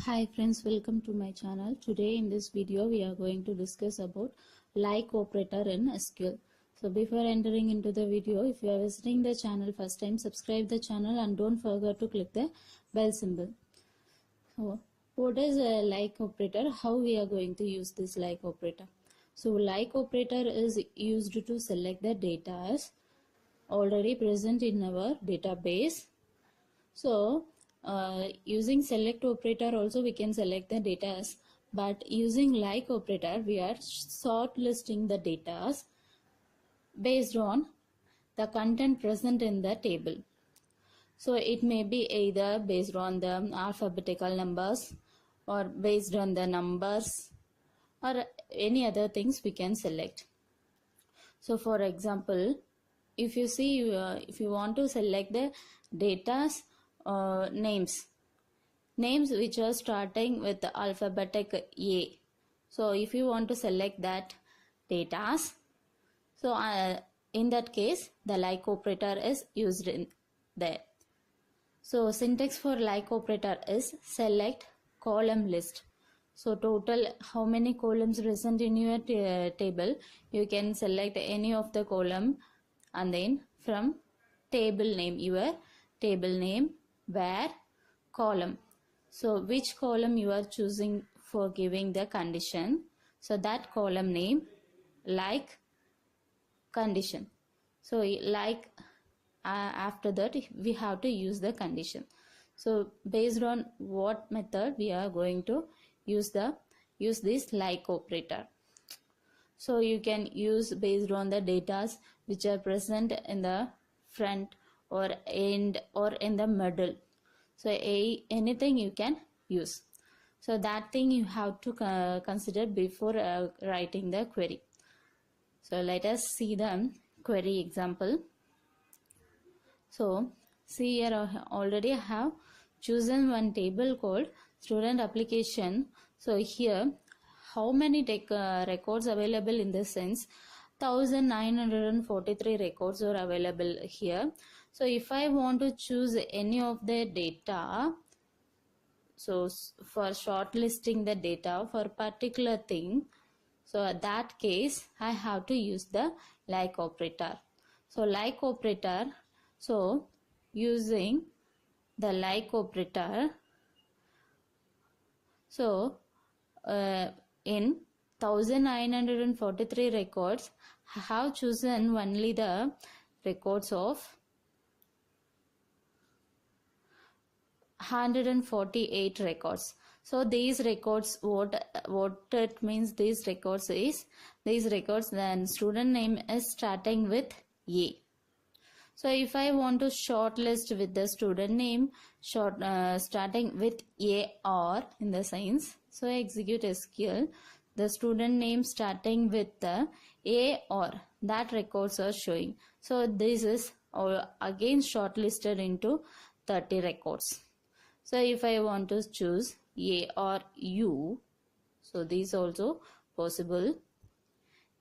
Hi friends, welcome to my channel. Today in this video we are going to discuss about like operator in SQL. So before entering into the video, if you are visiting the channel first time, subscribe the channel and don't forget to click the bell symbol. So what is a like operator? How we are going to use this like operator? So like operator is used to select the data as already present in our database. So using select operator also we can select the data, but using like operator we are shortlisting the data based on the content present in the table. So it may be either based on the alphabetical numbers or based on the numbers or any other things we can select. So for example, if you see if you want to select the data's names which are starting with the alphabetic A. So if you want to select that data, so in that case the like operator is used in there. So syntax for like operator is select column list. So total how many columns present in your table, you can select any of the column and then from table name, your table name, where, column. So which column you are choosing for giving the condition, so that column name, like, condition. So like after that we have to use the condition. So based on what method we are going to use this like operator. So you can use based on the data which are present in the front or end or in the middle. So anything you can use. So that thing you have to consider before writing the query. So let us see the query example. So see here already I have chosen one table called student application. So here how many records available in this sense, 1943 records are available here. So if I want to choose any of the data, so for shortlisting the data for particular thing, so at that case I have to use the like operator. So like operator, so using the like operator, so in 1943 records I have chosen only the records of 148 records. So these records, what it means, these records then student name is starting with A. So if I want to shortlist with the student name starting with A or in the sense, so I execute SQL, the student name starting with the A or that records are showing. So this is again shortlisted into 30 records. So if I want to choose A or U, so these also possible,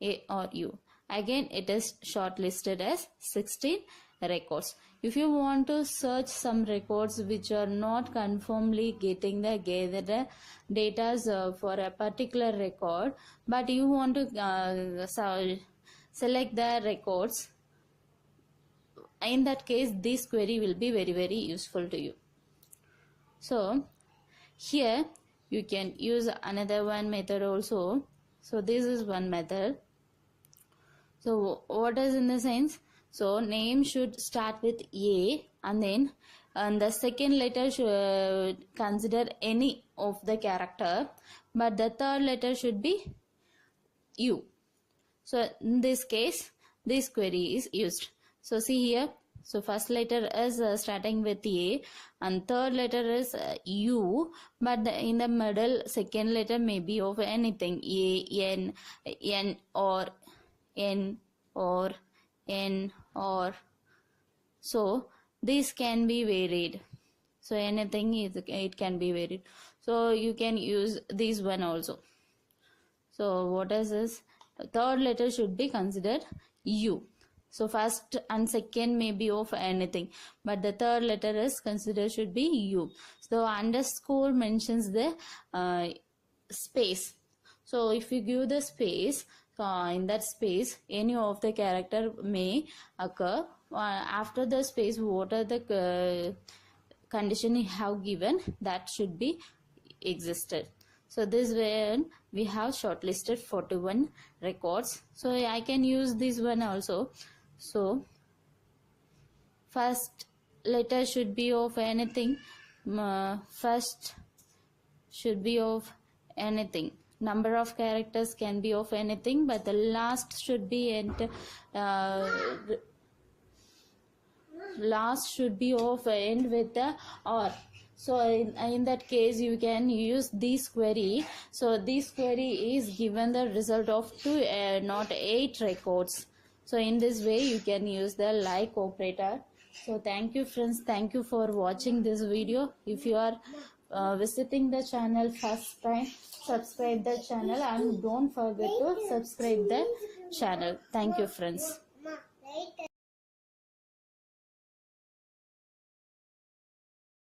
A or U. Again it is shortlisted as 16 records. If you want to search some records which are not conformly getting the gathered data for a particular record, but you want to select the records, in that case this query will be very useful to you. So here you can use another one method also. So this is one method. So what is in the sense, so name should start with A and then the second letter should consider any of the character, but the third letter should be U. So in this case this query is used. So see here, so first letter is starting with A and third letter is U, but in the middle second letter may be of anything, A, N or N or N or, so this can be varied. So anything it can be varied. So you can use this one also. So what is this? Third letter should be considered U. So first and second may be of anything, but the third letter is considered should be U. The underscore mentions the space. So if you give the space, in that space any of the character may occur. After the space, what are the condition you have given, that should be existed. So this way we have shortlisted 41 records. So I can use this one also. So first letter should be of anything, first should be of anything, number of characters can be of anything, but the last should be last should be of end with the or. So in that case you can use this query. So this query is given the result of 2 not 8 records. So in this way you can use the like operator. So thank you friends, thank you for watching this video. If you are visiting the channel first time, subscribe the channel and don't forget to subscribe the channel. Thank you friends.